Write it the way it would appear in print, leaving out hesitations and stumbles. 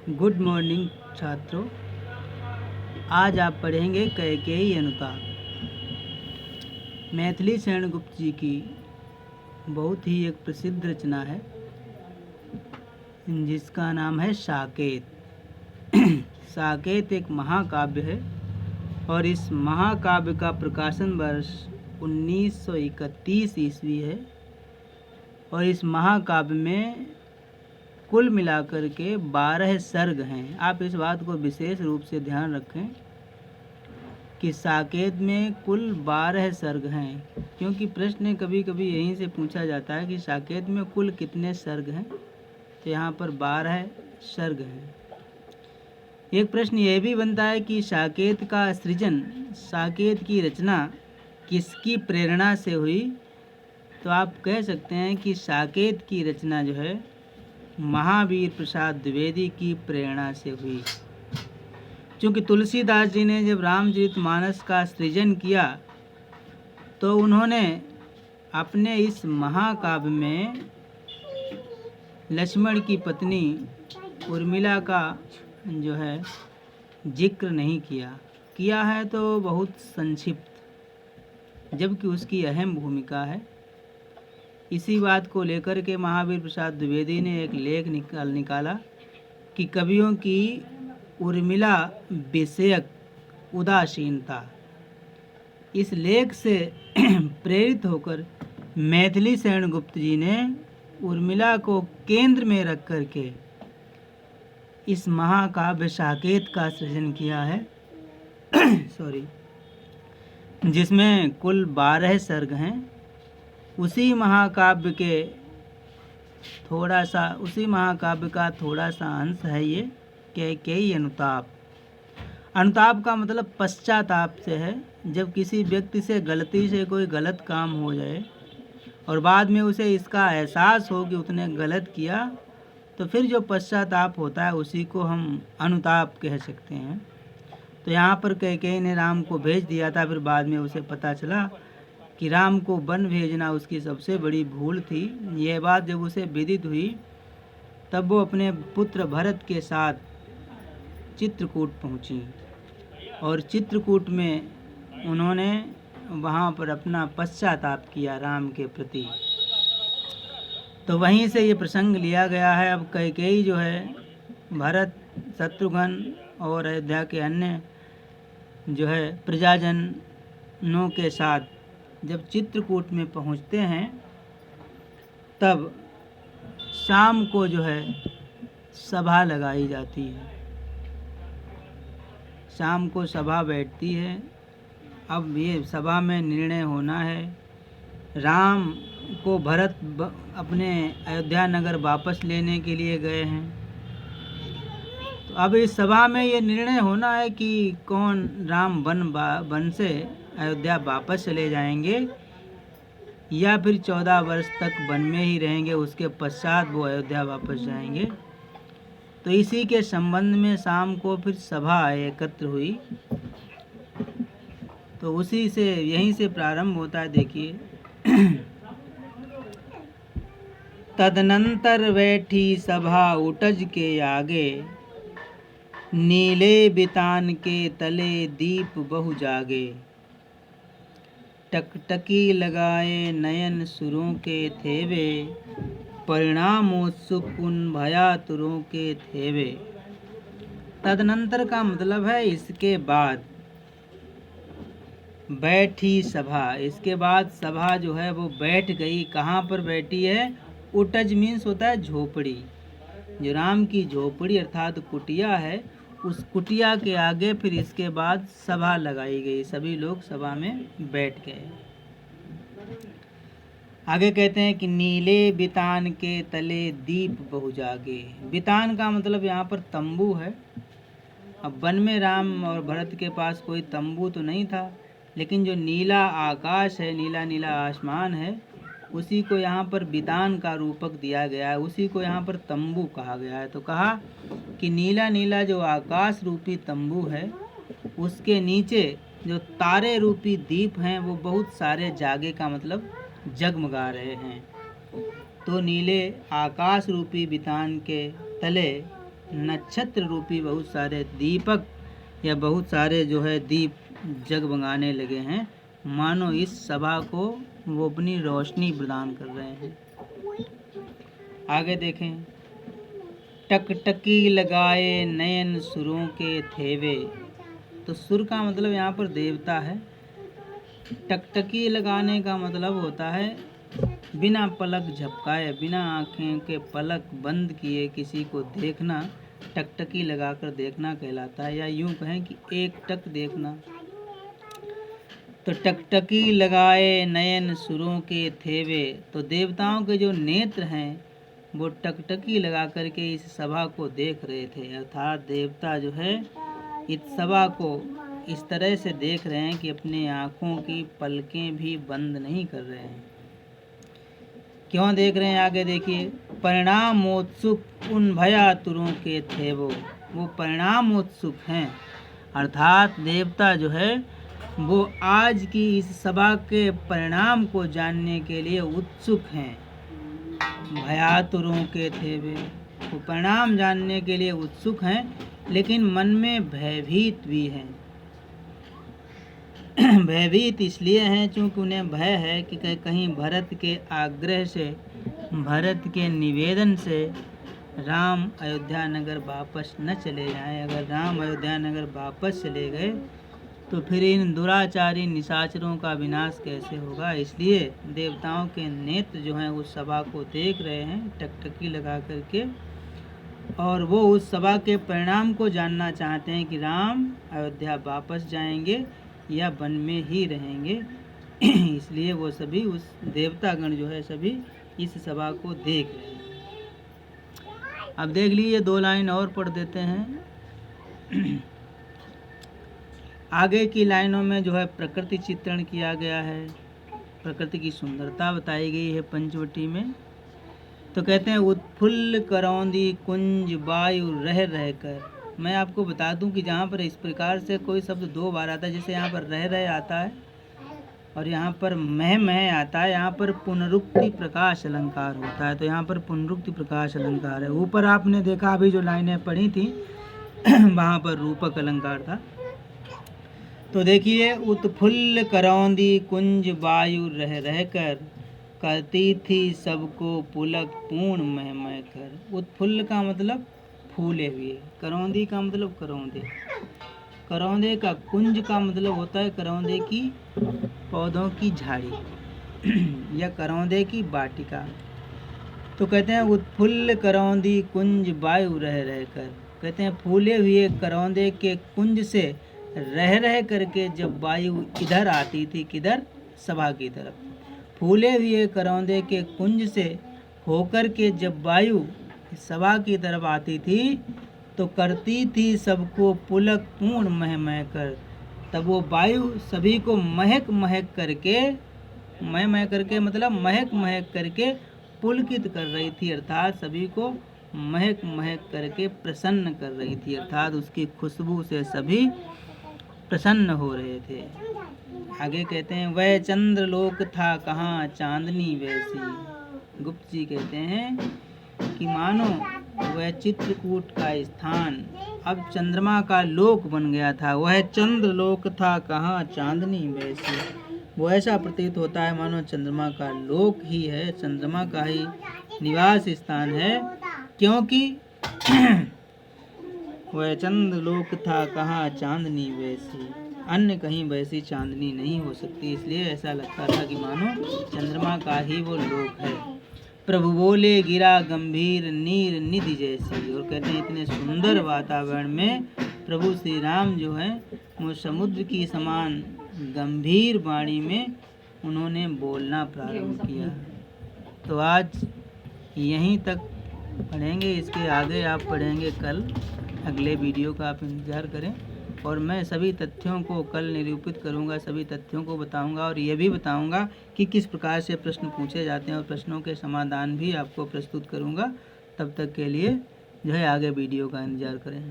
Good morning छात्रों। आज आप पढ़ेंगे कैकेयी अनुताप। मैथिली शरण गुप्त जी की बहुत ही एक प्रसिद्ध रचना है जिसका नाम है साकेत। साकेत एक महाकाव्य है और इस महाकाव्य का प्रकाशन वर्ष 1931 ईस्वी है और इस महाकाव्य में कुल मिलाकर के 12 सर्ग हैं। आप इस बात को विशेष रूप से ध्यान रखें कि साकेत में कुल 12 सर्ग हैं, क्योंकि प्रश्न कभी कभी यहीं से पूछा जाता है कि साकेत में कुल कितने सर्ग हैं। तो यहाँ पर 12 सर्ग हैं। एक प्रश्न यह भी बनता है कि साकेत का सृजन, साकेत की रचना किसकी प्रेरणा से हुई। तो आप कह सकते हैं कि साकेत की रचना जो है महावीर प्रसाद द्विवेदी की प्रेरणा से हुई। क्योंकि तुलसीदास जी ने जब रामचरितमानस का सृजन किया तो उन्होंने अपने इस महाकाव्य में लक्ष्मण की पत्नी उर्मिला का जो है जिक्र नहीं किया है तो बहुत संक्षिप्त, जबकि उसकी अहम भूमिका है। इसी बात को लेकर के महावीर प्रसाद द्विवेदी ने एक लेख निकाला कि कवियों की उर्मिला विषयक उदासीनता। इस लेख से प्रेरित होकर मैथिली शरण गुप्त जी ने उर्मिला को केंद्र में रख करके इस महाकाव्य साकेत का सृजन किया है जिसमें कुल 12 सर्ग हैं। उसी महाकाव्य का थोड़ा सा अंश है ये कैकेयी अनुताप। अनुताप का मतलब पश्चाताप से है। जब किसी व्यक्ति से गलती से कोई गलत काम हो जाए और बाद में उसे इसका एहसास हो कि उसने गलत किया, तो फिर जो पश्चाताप होता है उसी को हम अनुताप कह सकते हैं। तो यहाँ पर कैकेयी ने राम को भेज दिया था, फिर बाद में उसे पता चला कि राम को वन भेजना उसकी सबसे बड़ी भूल थी। यह बात जब उसे विदित हुई तब वो अपने पुत्र भरत के साथ चित्रकूट पहुंची और चित्रकूट में उन्होंने वहां पर अपना पश्चाताप किया राम के प्रति। तो वहीं से ये प्रसंग लिया गया है। अब कैकेयी जो है भरत, शत्रुघ्न और अयोध्या के अन्य जो है प्रजाजनों के साथ जब चित्रकूट में पहुंचते हैं तब शाम को जो है सभा लगाई जाती है। शाम को सभा बैठती है। अब ये सभा में निर्णय होना है। राम को भरत अपने अयोध्या नगर वापस लेने के लिए गए हैं। तो अब इस सभा में ये निर्णय होना है कि कौन राम वन से अयोध्या वापस चले जाएंगे या फिर 14 वर्ष तक वन में ही रहेंगे, उसके पश्चात वो अयोध्या वापस जाएंगे। तो इसी के संबंध में शाम को फिर सभा एकत्र हुई। तो उसी से यहीं से प्रारंभ होता है। देखिए तदनंतर बैठी सभा उटज के आगे, नीले बितान के तले दीप बहु जागे। टकटकी लगाए नयन सुरों के थेवे, परिणामोत्सुक उन भयातुरों के थेवे। तदनंतर का मतलब है इसके बाद। बैठी सभा, इसके बाद सभा जो है वो बैठ गई। कहाँ पर बैठी है? उटज मीन्स होता है झोपड़ी। जो राम की झोपड़ी अर्थात कुटिया है, उस कुटिया के आगे फिर इसके बाद सभा लगाई गई। सभी लोग सभा में बैठ गए। आगे कहते हैं कि नीले बितान के तले दीप बहु जागे। बितान का मतलब यहाँ पर तंबू है। अब वन में राम और भरत के पास कोई तंबू तो नहीं था, लेकिन जो नीला आकाश है, नीला नीला आसमान है, उसी को यहाँ पर बितान का रूपक दिया गया है। उसी को यहाँ पर तंबू कहा गया है। तो कहा कि नीला नीला जो आकाश रूपी तंबू है, उसके नीचे जो तारे रूपी दीप हैं वो बहुत सारे जागे का मतलब जगमगा रहे हैं। तो नीले आकाश रूपी बितान के तले नक्षत्र रूपी बहुत सारे दीपक या बहुत सारे जो है दीप जगमगाने लगे हैं, मानो इस सभा को वो अपनी रोशनी प्रदान कर रहे हैं। आगे देखें, टकटकी लगाए नयन सुरों के थेवे। तो सुर का मतलब यहाँ पर देवता है। टकटकी लगाने का मतलब होता है बिना पलक झपकाए, बिना आँखें के पलक बंद किए किसी को देखना, टकटकी लगाकर देखना कहलाता है, या यूं कहें कि एक टक देखना। तो टकटकी लगाए नयन सुरों के थेवे, तो देवताओं के जो नेत्र हैं वो टकटकी लगा करके इस सभा को देख रहे थे। अर्थात देवता जो है इस सभा को इस तरह से देख रहे हैं कि अपने आँखों की पलकें भी बंद नहीं कर रहे हैं। क्यों देख रहे हैं, आगे देखिए। परिणामोत्सुक उन भयातुरों के थे वो परिणामोत्सुक हैं। अर्थात देवता जो है वो आज की इस सभा के परिणाम को जानने के लिए उत्सुक हैं। भयातुरों के थे वो परिणाम जानने के लिए उत्सुक हैं, लेकिन मन में भयभीत भी हैं। भयभीत इसलिए हैं क्योंकि उन्हें भय है कि कहीं भरत के आग्रह से, भरत के निवेदन से राम अयोध्या नगर वापस न चले जाएं। अगर राम अयोध्या नगर वापस चले गए तो फिर इन दुराचारी निशाचरों का विनाश कैसे होगा। इसलिए देवताओं के नेत्र जो हैं उस सभा को देख रहे हैं टकटकी लगा करके, और वो उस सभा के परिणाम को जानना चाहते हैं कि राम अयोध्या वापस जाएंगे या वन में ही रहेंगे। इसलिए वो सभी उस देवतागण जो है सभी इस सभा को देख रहे हैं। अब देख लीजिए 2 लाइन और पढ़ देते हैं। आगे की लाइनों में जो है प्रकृति चित्रण किया गया है, प्रकृति की सुंदरता बताई गई है पंचवटी में। तो कहते हैं उत्फुल्ल करौंदी कुंज वायु रह रह कर। मैं आपको बता दूं कि जहाँ पर इस प्रकार से कोई शब्द 2 बार आता है, जैसे यहाँ पर रह रह आता है और यहाँ पर मह आता है, यहाँ पर पुनरुक्ति प्रकाश अलंकार होता है। तो यहाँ पर पुनरुक्ति प्रकाश अलंकार है। ऊपर आपने देखा अभी जो लाइनें पढ़ी थी वहाँ पर रूपक अलंकार था। तो देखिए, उत्फुल्ल करौंदी कुंज वायु रह रह कर, करती थी सबको पुलक पूर्ण मह कर। उत्फुल्ल का मतलब फूले हुए, करौंदी का मतलब करौंदे, करौंदे का कुंज का मतलब होता है करौंदे की पौधों की झाड़ी या करौंदे की वाटिका। तो कहते हैं उत्फुल्ल करौंदी कुंज वायु रह रह कर। कहते हैं फूले हुए करौंदे के कुंज से रह रह करके जब वायु इधर आती थी, किधर, सभा की तरफ, फूले हुए करौंदे के कुंज से होकर के जब वायु सभा की तरफ आती थी तो करती थी सबको पुलक पूर्ण मह कर। तब वो वायु सभी को महक महक करके, मह करके मतलब महक महक करके पुलकित कर रही थी। अर्थात सभी को महक महक करके प्रसन्न कर रही थी। अर्थात उसकी खुशबू से सभी प्रसन्न हो रहे थे। आगे कहते हैं वह चंद्रलोक था कहाँ चांदनी वैसी। गुप्त जी कहते हैं कि मानो वह चित्रकूट का स्थान अब चंद्रमा का लोक बन गया था। वह चंद्रलोक था कहाँ चांदनी वैसी। वो ऐसा प्रतीत होता है मानो चंद्रमा का लोक ही है, चंद्रमा का ही निवास स्थान है, क्योंकि वह चंद्रलोक था कहाँ चांदनी वैसी। अन्य कहीं वैसी चांदनी नहीं हो सकती, इसलिए ऐसा लगता था कि मानो चंद्रमा का ही वो लोक है। प्रभु बोले गिरा गंभीर नीर निधि जैसी। और कहते हैं इतने सुंदर वातावरण में प्रभु श्री राम जो है वो समुद्र की समान गंभीर वाणी में उन्होंने बोलना प्रारंभ किया। तो आज यहीं तक पढ़ेंगे, इसके आगे आप पढ़ेंगे कल। अगले वीडियो का आप इंतज़ार करें और मैं सभी तथ्यों को कल निरूपित करूंगा, सभी तथ्यों को बताऊंगा और ये भी बताऊंगा कि किस प्रकार से प्रश्न पूछे जाते हैं और प्रश्नों के समाधान भी आपको प्रस्तुत करूंगा। तब तक के लिए जो है आगे वीडियो का इंतज़ार करें।